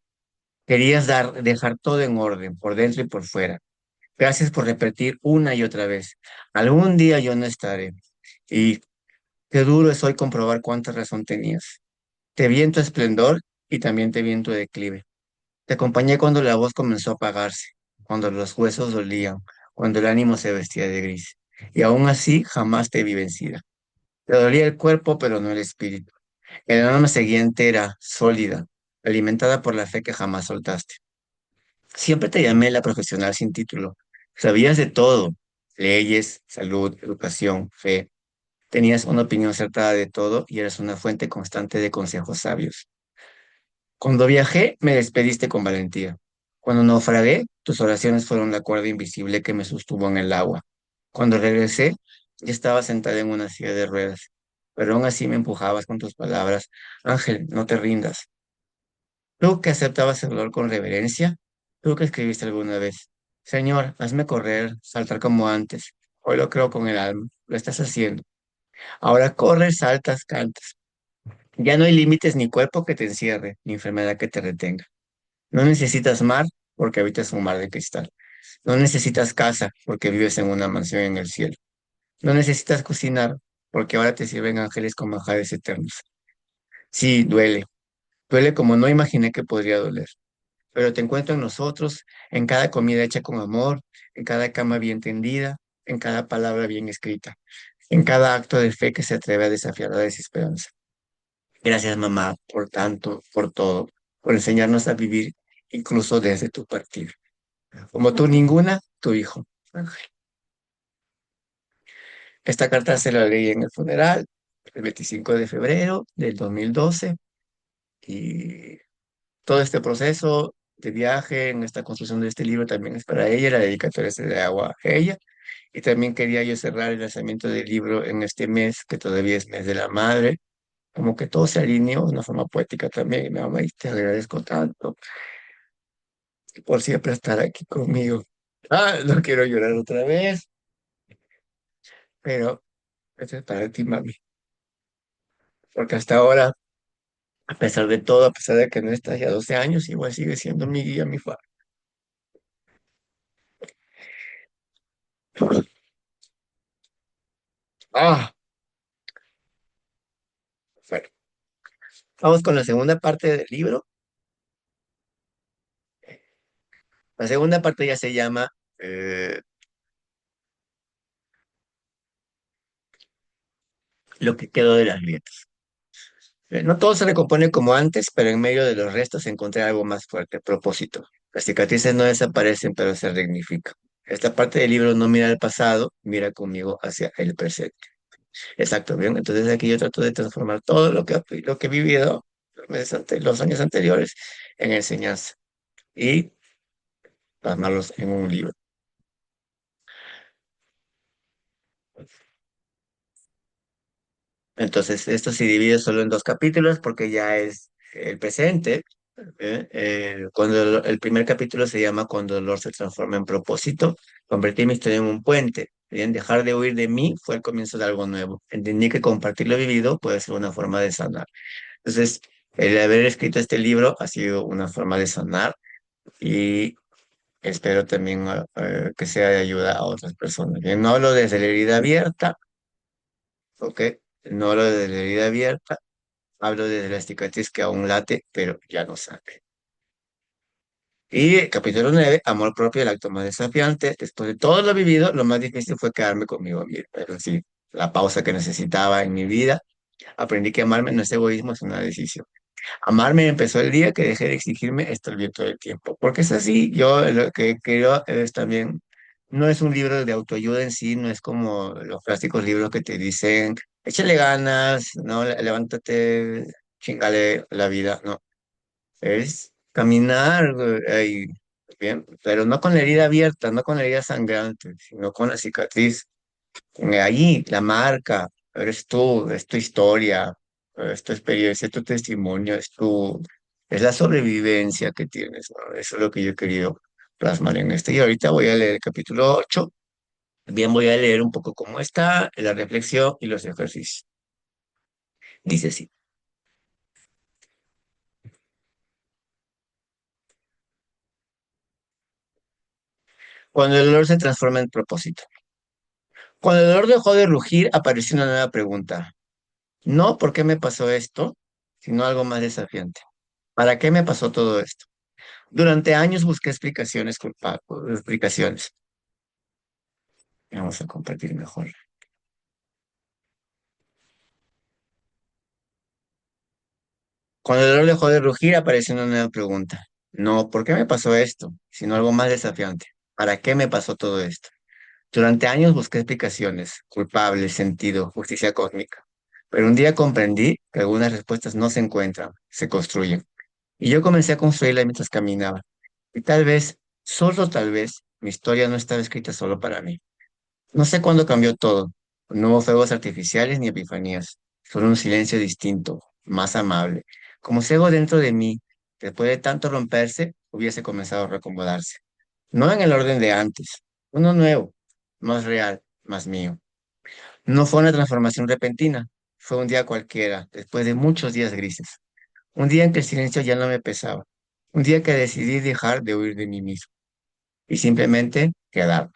Querías dejar todo en orden, por dentro y por fuera. Gracias por repetir una y otra vez. Algún día yo no estaré. Y qué duro es hoy comprobar cuánta razón tenías. Te vi en tu esplendor y también te vi en tu declive. Te acompañé cuando la voz comenzó a apagarse, cuando los huesos dolían, cuando el ánimo se vestía de gris. Y aún así jamás te vi vencida. Te dolía el cuerpo, pero no el espíritu. El alma seguía entera, sólida, alimentada por la fe que jamás soltaste. Siempre te llamé la profesional sin título. Sabías de todo, leyes, salud, educación, fe. Tenías una opinión acertada de todo y eras una fuente constante de consejos sabios. Cuando viajé, me despediste con valentía. Cuando naufragué, tus oraciones fueron la cuerda invisible que me sostuvo en el agua. Cuando regresé, ya estaba sentada en una silla de ruedas, pero aún así me empujabas con tus palabras. Ángel, no te rindas. Tú que aceptabas el dolor con reverencia, tú que escribiste alguna vez. Señor, hazme correr, saltar como antes. Hoy lo creo con el alma. Lo estás haciendo. Ahora corres, saltas, cantas. Ya no hay límites ni cuerpo que te encierre, ni enfermedad que te retenga. No necesitas mar porque habitas un mar de cristal. No necesitas casa porque vives en una mansión en el cielo. No necesitas cocinar porque ahora te sirven ángeles con manjares eternos. Sí, duele. Duele como no imaginé que podría doler. Pero te encuentro en nosotros, en cada comida hecha con amor, en cada cama bien tendida, en cada palabra bien escrita, en cada acto de fe que se atreve a desafiar la desesperanza. Gracias, mamá, por tanto, por todo, por enseñarnos a vivir incluso desde tu partida. Como tú, ninguna, tu hijo. Ángel. Esta carta se la leí en el funeral el 25 de febrero del 2012 y todo este proceso de viaje en esta construcción de este libro también es para ella, la dedicatoria es de agua a ella. Y también quería yo cerrar el lanzamiento del libro en este mes, que todavía es mes de la madre, como que todo se alineó de una forma poética también. Y mi mamá, y te agradezco tanto por siempre estar aquí conmigo. Ah, no quiero llorar otra vez, pero esto es para ti, mami, porque hasta ahora, a pesar de todo, a pesar de que no estás ya 12 años, igual sigue siendo mi guía, mi faro. Ah, bueno. Vamos con la segunda parte del libro. La segunda parte ya se llama Lo que quedó de las grietas. No todo se recompone como antes, pero en medio de los restos encontré algo más fuerte, propósito. Las cicatrices no desaparecen, pero se dignifican. Esta parte del libro no mira al pasado, mira conmigo hacia el presente. Exacto, bien. Entonces aquí yo trato de transformar todo lo que he vivido los años anteriores en enseñanza y plasmarlos en un libro. Entonces, esto se divide solo en dos capítulos porque ya es el presente. Cuando el primer capítulo se llama Cuando el dolor se transforma en propósito, convertí mi historia en un puente. Bien, dejar de huir de mí fue el comienzo de algo nuevo. Entendí que compartir lo vivido puede ser una forma de sanar. Entonces, el haber escrito este libro ha sido una forma de sanar y espero también que sea de ayuda a otras personas. Bien, no hablo desde la herida abierta, ¿ok? No hablo desde la herida abierta. Hablo desde la cicatriz que aún late, pero ya no sabe. Y capítulo 9 amor propio, el acto más desafiante. Después de todo lo vivido, lo más difícil fue quedarme conmigo mismo. Pero sí, la pausa que necesitaba en mi vida. Aprendí que amarme no es egoísmo, es una decisión. Amarme empezó el día que dejé de exigirme estar bien todo el tiempo. Porque es así, yo lo que creo es también, no es un libro de autoayuda en sí, no es como los clásicos libros que te dicen, échale ganas, no, levántate, chingale la vida, no. Es caminar, ahí, bien, pero no con la herida abierta, no con la herida sangrante, sino con la cicatriz. Ahí, la marca, eres tú, es tu historia, es tu experiencia, es tu testimonio, es la sobrevivencia que tienes, ¿no? Eso es lo que yo he querido plasmar en este. Y ahorita voy a leer el capítulo 8. Bien, voy a leer un poco cómo está, la reflexión y los ejercicios. Dice así. Cuando el dolor se transforma en propósito. Cuando el dolor dejó de rugir, apareció una nueva pregunta. No por qué me pasó esto, sino algo más desafiante. ¿Para qué me pasó todo esto? Durante años busqué explicaciones explicaciones. Vamos a compartir mejor. Cuando el dolor dejó de rugir, apareció una nueva pregunta. No, ¿por qué me pasó esto? Sino algo más desafiante. ¿Para qué me pasó todo esto? Durante años busqué explicaciones, culpables, sentido, justicia cósmica. Pero un día comprendí que algunas respuestas no se encuentran, se construyen. Y yo comencé a construirla mientras caminaba. Y tal vez, solo tal vez, mi historia no estaba escrita solo para mí. No sé cuándo cambió todo. No hubo fuegos artificiales ni epifanías. Solo un silencio distinto, más amable. Como si algo dentro de mí, después de tanto romperse, hubiese comenzado a reacomodarse. No en el orden de antes. Uno nuevo, más real, más mío. No fue una transformación repentina. Fue un día cualquiera, después de muchos días grises. Un día en que el silencio ya no me pesaba. Un día que decidí dejar de huir de mí mismo y simplemente quedar.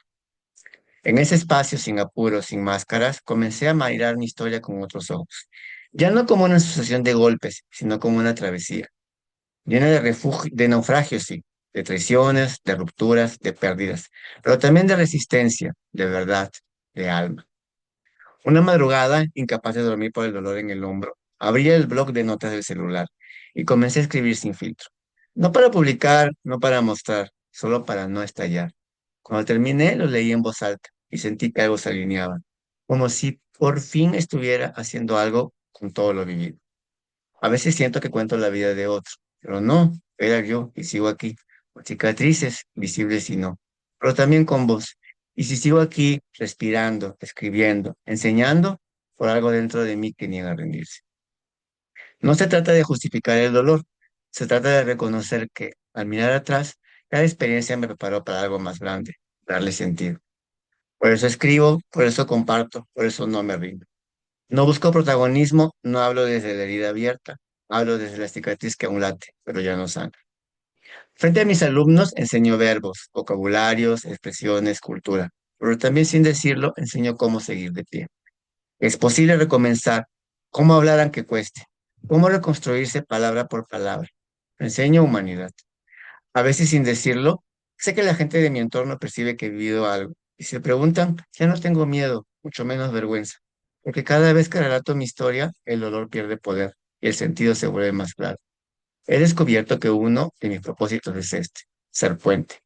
En ese espacio, sin apuros, sin máscaras, comencé a mirar mi historia con otros ojos. Ya no como una sucesión de golpes, sino como una travesía, llena de refugio, de naufragios, sí, de traiciones, de rupturas, de pérdidas, pero también de resistencia, de verdad, de alma. Una madrugada, incapaz de dormir por el dolor en el hombro, abrí el blog de notas del celular y comencé a escribir sin filtro. No para publicar, no para mostrar, solo para no estallar. Cuando terminé, lo leí en voz alta y sentí que algo se alineaba, como si por fin estuviera haciendo algo con todo lo vivido. A veces siento que cuento la vida de otro, pero no, era yo y sigo aquí, con cicatrices visibles y no, pero también con voz. Y si sigo aquí respirando, escribiendo, enseñando, por algo dentro de mí que niega a rendirse. No se trata de justificar el dolor, se trata de reconocer que, al mirar atrás, cada experiencia me preparó para algo más grande, darle sentido. Por eso escribo, por eso comparto, por eso no me rindo. No busco protagonismo, no hablo desde la herida abierta, hablo desde la cicatriz que aún late, pero ya no sangra. Frente a mis alumnos enseño verbos, vocabularios, expresiones, cultura, pero también sin decirlo enseño cómo seguir de pie. Es posible recomenzar, cómo hablar aunque cueste, cómo reconstruirse palabra por palabra. Enseño humanidad. A veces sin decirlo, sé que la gente de mi entorno percibe que he vivido algo y se preguntan, ya no tengo miedo, mucho menos vergüenza, porque cada vez que relato mi historia, el dolor pierde poder y el sentido se vuelve más claro. He descubierto que uno de mis propósitos es este, ser puente.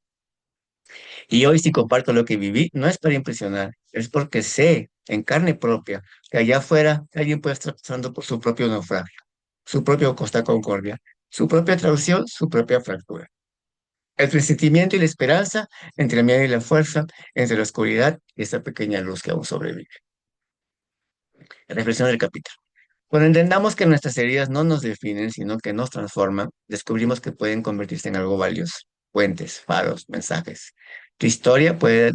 Y hoy si comparto lo que viví, no es para impresionar, es porque sé en carne propia que allá afuera alguien puede estar pasando por su propio naufragio, su propio Costa Concordia, su propia traición, su propia fractura. El presentimiento y la esperanza entre el miedo y la fuerza, entre la oscuridad y esa pequeña luz que aún sobrevive. Reflexión del capítulo. Cuando entendamos que nuestras heridas no nos definen, sino que nos transforman, descubrimos que pueden convertirse en algo valioso. Puentes, faros, mensajes. Tu historia puede,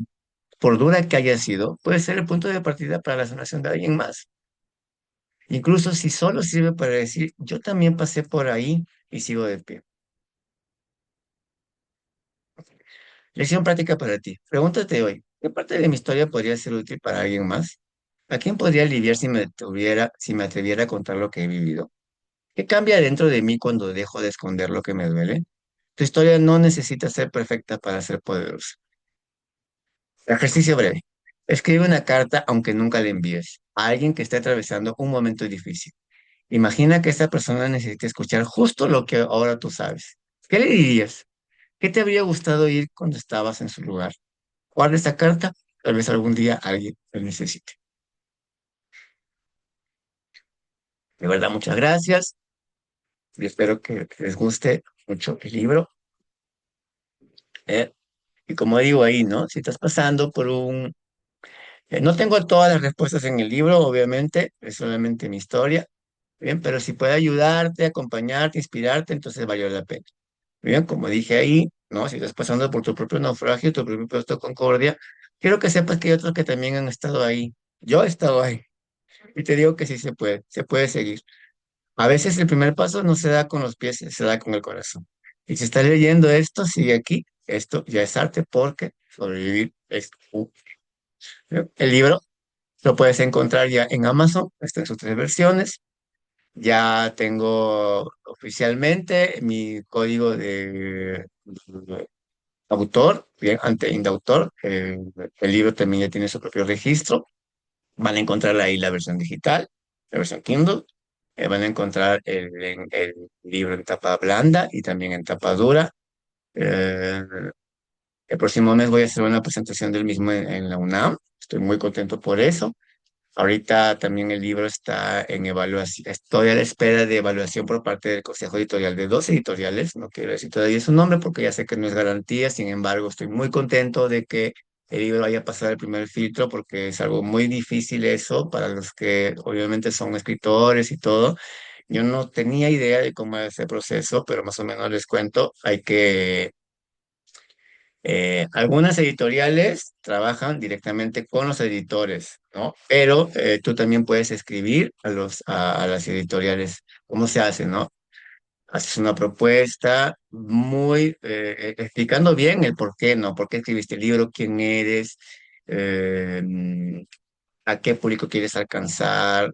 por dura que haya sido, puede ser el punto de partida para la sanación de alguien más. Incluso si solo sirve para decir, yo también pasé por ahí y sigo de pie. Lección práctica para ti. Pregúntate hoy, ¿qué parte de mi historia podría ser útil para alguien más? ¿A quién podría aliviar si me atreviera a contar lo que he vivido? ¿Qué cambia dentro de mí cuando dejo de esconder lo que me duele? Tu historia no necesita ser perfecta para ser poderosa. Ejercicio breve. Escribe una carta aunque nunca la envíes a alguien que esté atravesando un momento difícil. Imagina que esa persona necesita escuchar justo lo que ahora tú sabes. ¿Qué le dirías? ¿Qué te habría gustado oír cuando estabas en su lugar? Guarda esta carta, tal vez algún día alguien la necesite. De verdad, muchas gracias y espero que les guste mucho el libro. ¿Eh? Y como digo ahí, ¿no? Si estás pasando por un... no tengo todas las respuestas en el libro, obviamente, es solamente mi historia, ¿bien? Pero si puede ayudarte, acompañarte, inspirarte, entonces valió la pena. Bien, como dije ahí, ¿no? Si estás pasando por tu propio naufragio, tu propio puesto de concordia, quiero que sepas que hay otros que también han estado ahí. Yo he estado ahí y te digo que sí se puede seguir. A veces el primer paso no se da con los pies, se da con el corazón. Y si estás leyendo esto, sigue aquí. Esto ya es arte porque sobrevivir es... El libro lo puedes encontrar ya en Amazon, está en sus tres versiones. Ya tengo oficialmente mi código de autor, bien, ante Indautor. El libro también ya tiene su propio registro. Van a encontrar ahí la versión digital, la versión Kindle. Van a encontrar el libro en tapa blanda y también en tapa dura. Eh, el próximo mes voy a hacer una presentación del mismo en la UNAM. Estoy muy contento por eso. Ahorita también el libro está en evaluación, estoy a la espera de evaluación por parte del Consejo Editorial de dos editoriales, no quiero decir todavía su nombre porque ya sé que no es garantía, sin embargo estoy muy contento de que el libro haya pasado el primer filtro porque es algo muy difícil eso para los que obviamente son escritores y todo. Yo no tenía idea de cómo era ese proceso, pero más o menos les cuento, hay que algunas editoriales trabajan directamente con los editores, ¿no? Pero tú también puedes escribir a las editoriales. ¿Cómo se hace, no? Haces una propuesta muy explicando bien el por qué, ¿no? ¿Por qué escribiste el libro? ¿Quién eres? Eh, ¿A qué público quieres alcanzar?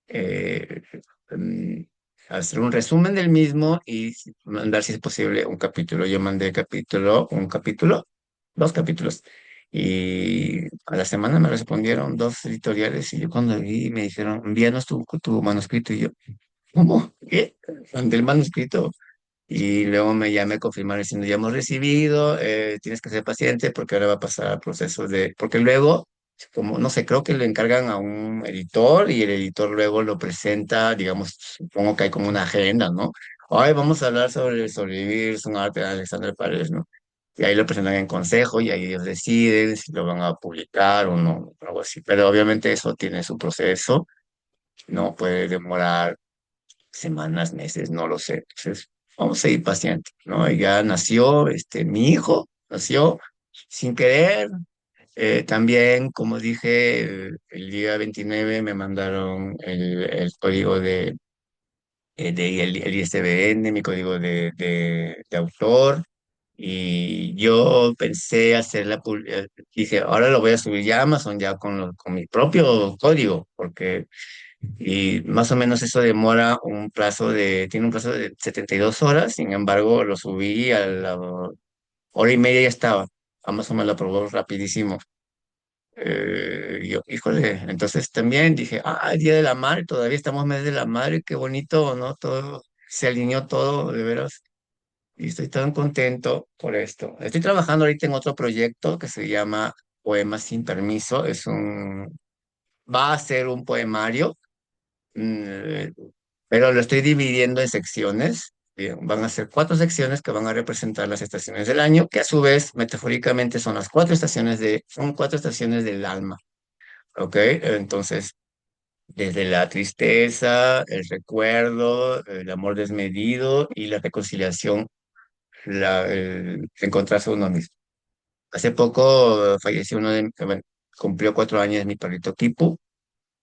eh, mm, Hacer un resumen del mismo y mandar, si es posible, un capítulo. Yo mandé un capítulo, dos capítulos. Y a la semana me respondieron dos editoriales y yo cuando vi me dijeron, envíanos tu manuscrito y yo, ¿cómo? ¿Qué? Mandé el manuscrito y luego me confirmaron diciendo, ya hemos recibido, tienes que ser paciente porque ahora va a pasar al proceso de, porque luego, como, no sé, creo que le encargan a un editor y el editor luego lo presenta, digamos, supongo que hay como una agenda, ¿no? Hoy vamos a hablar sobre sobrevivir, es un arte de Alexander Paredes, ¿no? Y ahí lo presentan en consejo y ahí ellos deciden si lo van a publicar o no, algo así. Pero obviamente eso tiene su proceso, no puede demorar semanas, meses, no lo sé. Entonces, vamos a ir paciente, ¿no? Ya nació, mi hijo nació sin querer. También, como dije, el día 29 me mandaron el código el ISBN, mi código de autor. Y yo pensé hacer dije, ahora lo voy a subir ya a Amazon ya con mi propio código, porque y más o menos eso demora tiene un plazo de 72 horas, sin embargo, lo subí a la hora y media ya estaba. Amazon me lo aprobó rapidísimo. Yo, híjole, entonces también dije, el Día de la Madre, todavía estamos mes de la madre, qué bonito, ¿no? Todo, se alineó todo, de veras, y estoy tan contento por esto. Estoy trabajando ahorita en otro proyecto que se llama Poemas sin Permiso, va a ser un poemario. Mm, pero lo estoy dividiendo en secciones. Bien, van a ser cuatro secciones que van a representar las estaciones del año, que a su vez, metafóricamente, son cuatro estaciones del alma, ¿ok? Entonces, desde la tristeza, el recuerdo, el amor desmedido y la reconciliación, el encontrarse a uno mismo. Hace poco falleció bueno, cumplió 4 años mi perrito Kipu.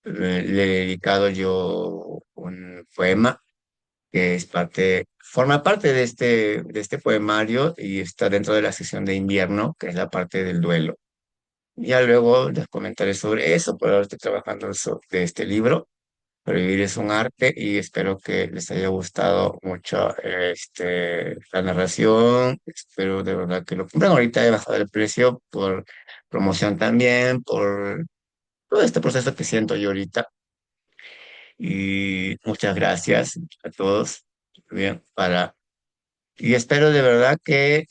Le he dedicado yo un poema que forma parte de este poemario y está dentro de la sesión de invierno, que es la parte del duelo. Ya luego les comentaré sobre eso, pero ahora estoy trabajando de este libro. Vivir es un arte y espero que les haya gustado mucho la narración. Espero de verdad que lo compren. Ahorita he bajado el precio por promoción también, por todo este proceso que siento yo ahorita. Y muchas gracias a todos. Bien, y espero de verdad que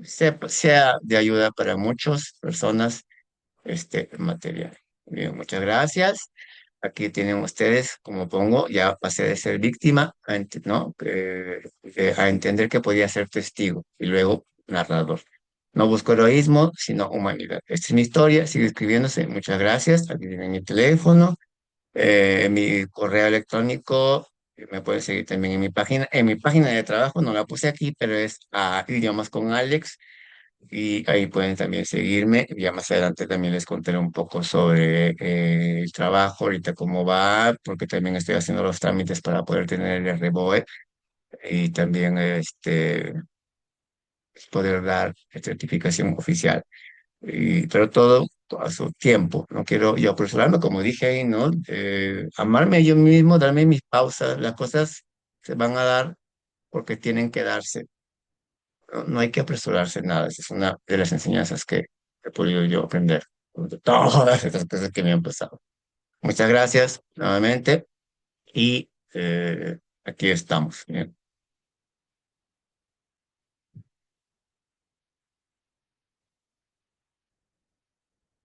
sea de ayuda para muchas personas este material. Bien, muchas gracias. Aquí tienen ustedes, como pongo, ya pasé de ser víctima ¿no? A entender que podía ser testigo y luego narrador. No busco heroísmo, sino humanidad. Esta es mi historia, sigue escribiéndose. Muchas gracias. Aquí tienen mi teléfono. Mi correo electrónico, me pueden seguir también en mi página de trabajo, no la puse aquí, pero es a Idiomas con Alex, y ahí pueden también seguirme. Ya más adelante también les contaré un poco sobre el trabajo, ahorita cómo va, porque también estoy haciendo los trámites para poder tener el RBOE y también poder dar certificación oficial. Pero todo a su tiempo. No quiero yo apresurarme, como dije ahí, ¿no? Amarme yo mismo, darme mis pausas. Las cosas se van a dar porque tienen que darse. No, no hay que apresurarse en nada. Esa es una de las enseñanzas que he podido yo aprender de todas estas cosas que me han pasado. Muchas gracias nuevamente y aquí estamos. Bien.